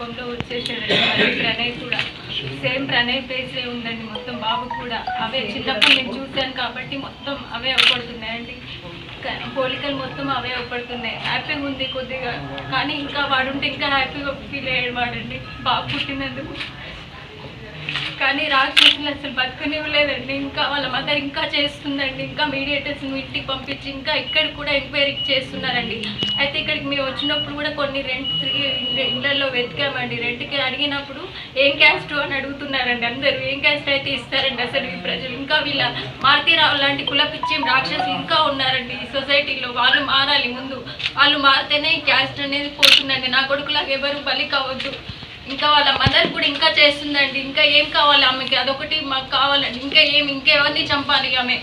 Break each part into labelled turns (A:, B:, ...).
A: రూపంలో వచ్చేసాడండి. మళ్ళీ ప్రణయ్ కూడా సేమ్ ప్రణయ్ ఫేసే ఉందండి మొత్తం. బాబు కూడా అవే చిన్నప్పుడు నేను చూశాను కాబట్టి మొత్తం అవే అవపడుతున్నాయండి. పోలికలు మొత్తం అవే అవపడుతున్నాయి. హ్యాపీగా ఉంది కొద్దిగా, కానీ ఇంకా వాడుంటే ఇంకా హ్యాపీగా ఫీల్ అయ్యేవాడండి బాబు పుట్టినందుకు. కానీ రాక్షసులు అసలు బతకనివ్వలేదండి. ఇంకా వాళ్ళ మదర్ ఇంకా చేస్తుందండి. ఇంకా మీడియేటర్స్ని ఇంటికి పంపించి ఇంకా ఇక్కడ కూడా ఎంక్వైరీ చేస్తున్నారండి. అయితే ఇక్కడికి మేము వచ్చినప్పుడు కూడా కొన్ని ఇళ్లలో వెతికామండి. రెంట్కి అడిగినప్పుడు ఏం క్యాస్ట్ అని అడుగుతున్నారండి అందరూ. ఏం క్యాస్ట్ అయితే ఇస్తారండి అసలు ఈ ప్రజలు. ఇంకా వీళ్ళ మారుతీరావు లాంటి కులపిచ్చి రాక్షసులు ఇంకా ఉన్నారండి ఈ సొసైటీలో. వాళ్ళు మారాలి ముందు. వాళ్ళు మారితేనే ఈ క్యాస్ట్ అనేది పోతుందండి. నా కొడుకులాగా ఎవరు బలి కావద్దు. ఇంకా వాళ్ళ మదర్ కూడా ఇంకా చేస్తుందండి. ఇంకా ఏం కావాలి ఆమెకి, అదొకటి మాకు కావాలండి. ఇంకెవరిని చంపాలి ఆమె.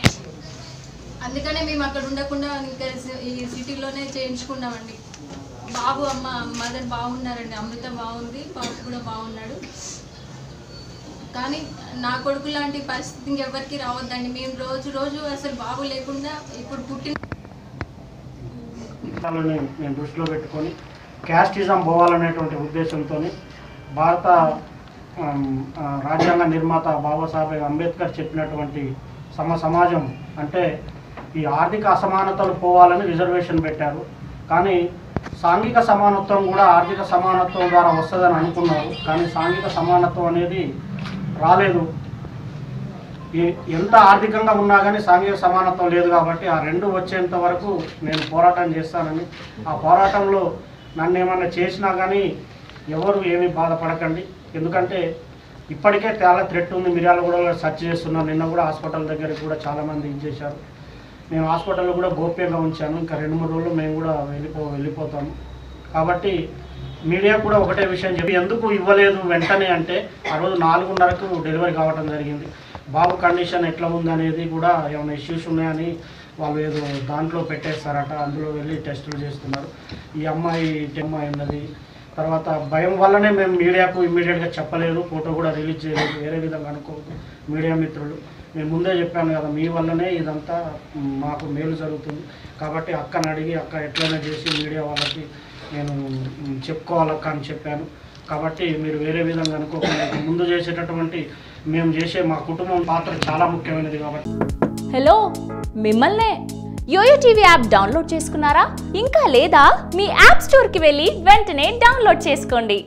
A: అందుకనే మేము అక్కడ ఉండకుండా ఇంకా ఈ సిటీలోనే చేయించుకున్నామండి. బాబు మదర్ బాగున్నారండి. అమృత బాగుంది, బాబు కూడా బాగున్నాడు. కానీ నా కొడుకు లాంటి పరిస్థితి ఇంకెవరికి రావద్దండి. మేము రోజు అసలు బాబు లేకుండా ఇప్పుడు పుట్టిన
B: నేను దృష్టిలో పెట్టుకొని క్యాస్టిజం పోవాలనేటువంటి ఉద్దేశంతో భారత రాజ్యాంగ నిర్మాత బాబాసాహెబ్ అంబేద్కర్ చెప్పినటువంటి సమాజం అంటే ఈ ఆర్థిక అసమానతలు పోవాలని రిజర్వేషన్ పెట్టారు. కానీ సాంఘిక సమానత్వం కూడా ఆర్థిక సమానత్వం ద్వారా వస్తుందని అనుకున్నారు. కానీ సాంఘిక సమానత్వం అనేది రాలేదు. ఎంత ఆర్థికంగా ఉన్నా కానీ సాంఘిక సమానత్వం లేదు. కాబట్టి ఆ రెండు వచ్చేంత వరకు నేను పోరాటం చేస్తానని, ఆ పోరాటంలో నన్ను ఏమన్నా చేసినా కానీ ఎవరు ఏమీ బాధపడకండి. ఎందుకంటే ఇప్పటికే చాలా థ్రెట్ ఉంది. మిర్యాల కూడా సెర్చ్ చేస్తున్నాను. నిన్న కూడా హాస్పిటల్ దగ్గరికి కూడా చాలామంది ఇచ్చేశారు. నేను హాస్పిటల్లో కూడా గోప్యంగా ఉంచాను. ఇంకా 2-3 రోజులు మేము కూడా వెళ్ళిపోతాము. కాబట్టి మీడియా కూడా ఒకటే విషయం చెప్పి ఎందుకు ఇవ్వలేదు వెంటనే అంటే, ఆ రోజు 4:30కు డెలివరీ కావడం జరిగింది. బాబు కండిషన్ ఎట్లా ఉందనేది కూడా ఏమైనా ఇష్యూస్ ఉన్నాయని వాళ్ళు ఏదో దాంట్లో పెట్టేస్తారట. అందులో వెళ్ళి టెస్టులు చేస్తున్నారు. ఈ అమ్మాయి ఉన్నది. తర్వాత భయం వల్లనే మేము మీడియాకు ఇమ్మీడియట్గా చెప్పలేదు, ఫోటో కూడా రిలీజ్ చేయలేదు. వేరే విధంగా అనుకోవద్దు మీడియా మిత్రులు. నేను ముందే చెప్పాను కదా, మీ వల్లనే ఇదంతా మాకు మేలు జరుగుతుంది. కాబట్టి అక్కని అడిగి అక్క ఎట్లయినా చేసి మీడియా వాళ్ళకి నేను చెప్పుకోవాలక్క అని చెప్పాను. కాబట్టి మీరు వేరే విధంగా అనుకోకుండా ముందు చేసేటటువంటి మేము చేసే మా కుటుంబం పాత్ర చాలా ముఖ్యమైనది. కాబట్టి
C: హలో, మిమ్మల్నే యోయో టీవీ యాప్ డౌన్లోడ్ చేసుకున్నారా? ఇంకా లేదా? మీ యాప్ స్టోర్కి వెళ్ళి వెంటనే డౌన్లోడ్ చేసుకోండి.